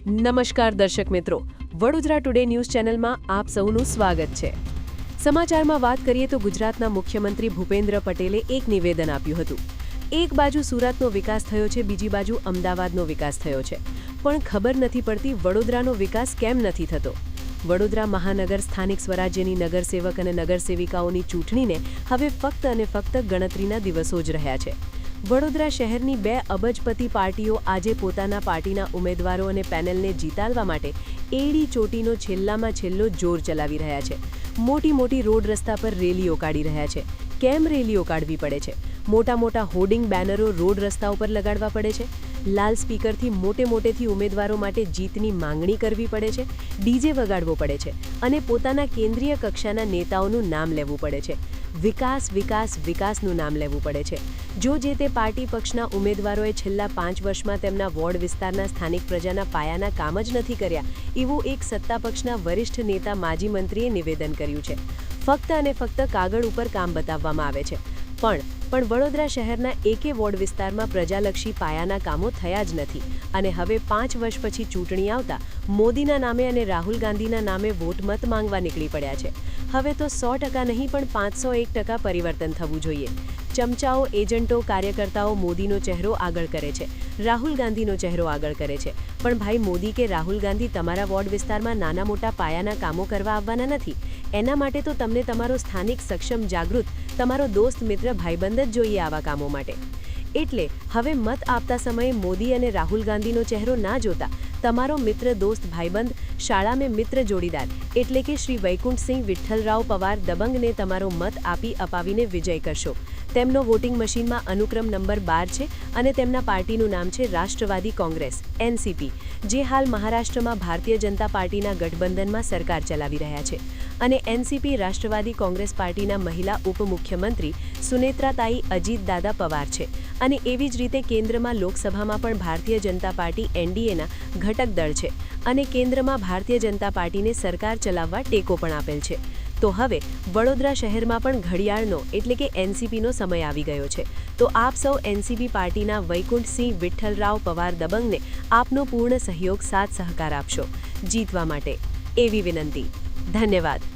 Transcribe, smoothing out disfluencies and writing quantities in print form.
નમસ્કાર દર્શક મિત્રો, વડોદરા ટુડે ન્યૂઝ ચેનલમાં આપ સૌનું સ્વાગત છે। સમાચારમાં વાત કરીએ તો ગુજરાતના મુખ્યમંત્રી ભૂપેન્દ્ર પટેલે એક નિવેદન આપ્યું હતું। એક બાજુ સુરતનો વિકાસ થયો છે, બીજી બાજુ અમદાવાદનો વિકાસ થયો છે, પણ ખબર નથી પડતી વડોદરાનો વિકાસ કેમ નથી થતો। વડોદરા મહાનગર સ્થાનિક સ્વરાજ્યની નગરસેવક અને નગરસેવિકાઓની ચૂંટણીને હવે ફક્ત અને ફક્ત ગણતરીના દિવસો જ રહ્યા છે। વડોદરા શહેરની 2 અબજપતિ પાર્ટીઓ આજે પોતાના પાર્ટીના ઉમેદવારો અને પેનલને જીતાડવા માટે એડી ચોટીનો છેલ્લામાં છેલ્લો જોર ચલાવી રહ્યા છે। મોટી મોટી રોડ રસ્તા પર રેલીઓ કાઢી રહ્યા છે। કેમ રેલીઓ કાઢવી પડે છે? મોટા મોટા હોર્ડિંગ બેનરો રોડ રસ્તા ઉપર લગાડવા પડે છે? લાલ સ્પીકરથી મોટેથી ઉમેદવારો માટે જીતની માંગણી કરવી પડે છે? ડીજે વગાડવો પડે છે અને પોતાના કેન્દ્રીય કક્ષાના નેતાઓનું નામ લેવું પડે છે? વિકાસ વિકાસ વિકાસનું નામ લેવું પડે છે। જો જે તે પાર્ટી પક્ષના ઉમેદવારોએ છેલ્લા 5 વર્ષમાં તેમના વોર્ડ વિસ્તારના સ્થાનિક પ્રજાના પાયાના કામ જ નથી કર્યા, એવું એક સત્તા પક્ષના વરિષ્ઠ નેતા માજી મંત્રીએ નિવેદન કર્યું છે। ફક્ત અને ફક્ત કાગળ ઉપર કામ બતાવવામાં આવે છે, પણ વડોદરા શહેરના એકે વોર્ડ વિસ્તારમાં પ્રજાલક્ષી પાયાના કામો થયા જ નથી અને હવે 5 વર્ષ પછી ચૂંટણી આવતા મોદીના નામે અને રાહુલ ગાંધીના નામે વોટ મત માંગવા નીકળી પડ્યા છે। હવે તો 100% નહીં પણ 501% પરિવર્તન થવું જોઈએ। ચમચાઓ, એજન્ટો, કાર્યકર્તાઓ મોદીનો ચહેરો આગળ કરે છે, રાહુલ ગાંધીનો ચહેરો આગળ કરે છે, પણ ભાઈ મોદી કે રાહુલ ગાંધી તમારા વોર્ડ વિસ્તારમાં નાના મોટા પાયાના કામો કરવા આવવાના નથી। એના માટે તો તમને તમારો સ્થાનિક સક્ષમ જાગૃત તમારો દોસ્ત મિત્ર ભાઈબંધ જ જોઈએ આવા કામો માટે। એટલે હવે મત આપતા સમયે મોદી અને રાહુલ ગાંધીનો ચહેરો ના જોતા તમારો મિત્ર દોસ્ત ભાઈબંધ શાળા મેં મિત્ર જોડીદાર એટલે કે શ્રી વૈકુંઠસિંહ વિઠ્ઠલરાવ પવાર દબંગને તમારો મત આપી અપાવીને વિજય કરશો। તેમનો વોટિંગ મશીનમાં અનુક્રમ નંબર 12 છે અને તેમના પાર્ટીનું નામ છે રાષ્ટ્રવાદી કોંગ્રેસ એનસીપી, જે હાલ મહારાષ્ટ્રમાં ભારતીય જનતા પાર્ટીના ગઠબંધનમાં સરકાર ચલાવી રહ્યા છે અને એનસીપી રાષ્ટ્રવાદી કોંગ્રેસ પાર્ટીના મહિલા ઉપમુખ્યમંત્રી સુનેત્રાતાઈ અજીત દાદા પવાર છે અને એવી જ રીતે કેન્દ્રમાં લોકસભામાં પણ ભારતીય જનતા પાર્ટી એનડીએના ઘટક દળ છે અને કેન્દ્રમાં ભારતીય જનતા પાર્ટીને સરકાર ચલાવવા ટેકો પણ આપેલ છે। તો હવે વડોદરા શહેરમાં પણ ઘડિયાળનો એટલે કે એનસીપીનો સમય આવી ગયો છે। તો આપ સૌ એનસીપી પાર્ટીના વૈકુંઠસિંહ વિઠ્ઠલરાવ પવાર દબંગને આપનો પૂર્ણ સહયોગ સાથ સહકાર આપશો જીતવા માટે, એવી વિનંતી। ધન્યવાદ।